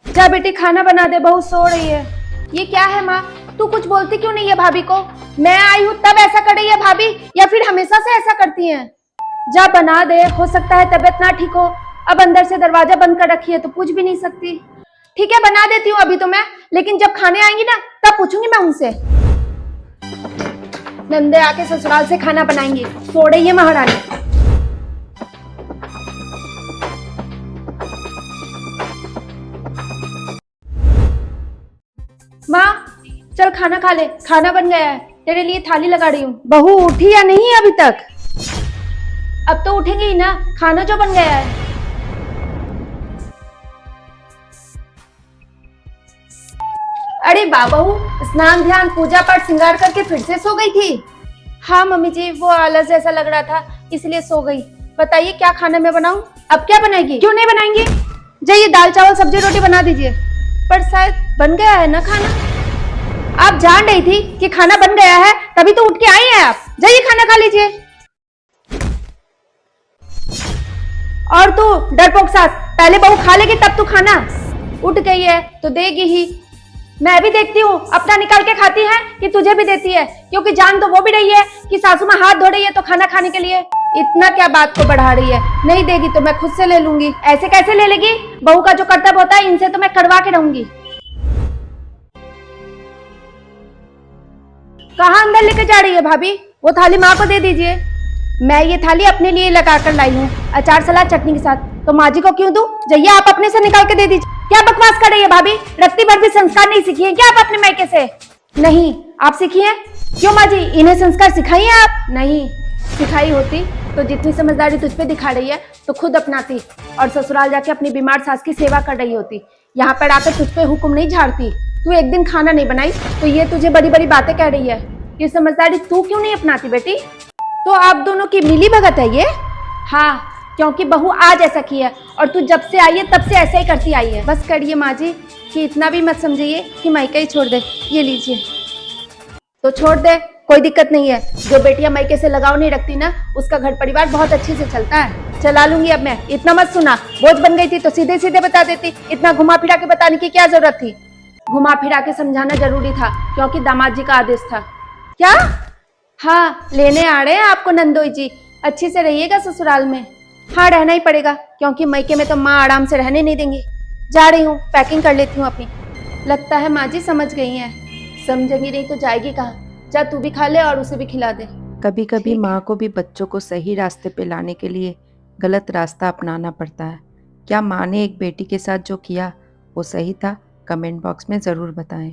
जा बेटी खाना बना दे, बहू सो रही है। ये क्या है माँ, तू कुछ बोलती क्यों नहीं है भाभी को? मैं आई हूँ तब ऐसा कर रही है भाभी, या फिर हमेशा से ऐसा करती हैं? जा बना दे, हो सकता है तबीयत ना ठीक हो। अब अंदर से दरवाजा बंद कर रखी है तो पूछ भी नहीं सकती। ठीक है बना देती हूँ अभी तो मैं, लेकिन जब खाने आएंगी ना तब पूछूंगी मैं उनसे। नंदे आके ससुराल से खाना बनाएंगी, सो रही है महारानी। माँ चल खाना खा ले, खाना बन गया है, तेरे लिए थाली लगा रही हूँ। बहू उठी या नहीं अभी तक? अब तो उठेंगी ही ना, खाना जो बन गया है। अरे वाह बहू, स्नान ध्यान पूजा पाठ श्रृंगार करके फिर से सो गई थी? हाँ मम्मी जी, वो आलस जैसा लग रहा था इसलिए सो गई। बताइए क्या खाना मैं बनाऊं? अब क्या बनाएगी? क्यों नहीं बनाएंगी? जाइए दाल चावल सब्जी रोटी बना दीजिए। पर शायद बन गया है ना खाना। आप जान रही थी कि खाना बन गया है तभी तो उठ के आई हैं आप। जाइए खाना खा लीजिए। और तू डरपोक सास, पहले बहू खा लेगी तब तू खाना। उठ गई है तो देगी ही। मैं भी देखती हूँ अपना निकाल के खाती है कि तुझे भी देती है, क्योंकि जान तो वो भी रही है कि सासू माँ हाथ धो रही है तो खाना खाने के लिए। इतना क्या बात को बढ़ा रही है? नहीं देगी तो मैं खुद से ले लूंगी। ऐसे कैसे ले लेगी? बहू का जो कर्तव्य होता है इनसे तो मैं करवा के रहूंगी। कहाँ अंदर लेके जा रही है भाभी? वो थाली माँ को दे दीजिए। मैं ये थाली अपने लिए लगा कर लाई हूँ, अचार सलाद चटनी के साथ, तो माँ जी को क्यों दूं? जाइए आप अपने से निकाल के दे दीजिए। क्या बकवास कर रही है भाभी? रत्ती भर भी संस्कार नहीं सीखी है क्या आप अपने मायके से? नहीं आप सीखी हैं? क्यों माँ जी, इन्हें संस्कार सिखाई है आप? नहीं सिखाई होती तो जितनी समझदारी तुझ पे दिखा रही है तो खुद अपनाती, और ससुराल जाके अपनी बीमार सास की सेवा कर रही होती। यहाँ पर आकर तुझ पे हुक्म नहीं झाड़ती। तू एक दिन खाना नहीं बनाई तो ये तुझे बड़ी बड़ी बातें कह रही है। ये समझदारी तू क्यों नहीं अपनाती बेटी? तो आप दोनों की मिली भगत है ये? हाँ, क्योंकि बहू आज ऐसा की है और तू जब से आई है तब से ऐसे ही करती आई है। बस करिए माँ जी कि इतना भी मत समझिए कि मायका ही छोड़ दे। ये लीजिए। तो छोड़ दे, कोई दिक्कत नहीं है। जो बेटियां मायके से लगाव नहीं रखती ना, उसका घर परिवार बहुत अच्छे से चलता है। चला लूंगी अब मैं, इतना मत सुना। बोझ बन गई थी तो सीधे सीधे बता देती, इतना घुमा फिरा के बताने की क्या जरूरत थी? घुमा फिरा के समझाना जरूरी था क्योंकि दामाद जी का आदेश था। क्या? हाँ लेने आ रहे हैं आपको नंदोई जी, अच्छे से रहिएगा ससुराल में। हाँ रहना ही पड़ेगा क्योंकि मायके में तो माँ आराम से रहने नहीं देंगी। जा रही हूँ, पैकिंग कर लेती हूँ अपनी। लगता है माँ जी समझ गई हैं। समझेंगी नहीं तो जाएगी कहाँ? जा तू भी खा ले और उसे भी खिला दे। कभी कभी माँ को भी बच्चों को सही रास्ते पे लाने के लिए गलत रास्ता अपनाना पड़ता है। क्या माँ ने एक बेटी के साथ जो किया वो सही था? कमेंट बॉक्स में ज़रूर बताएं।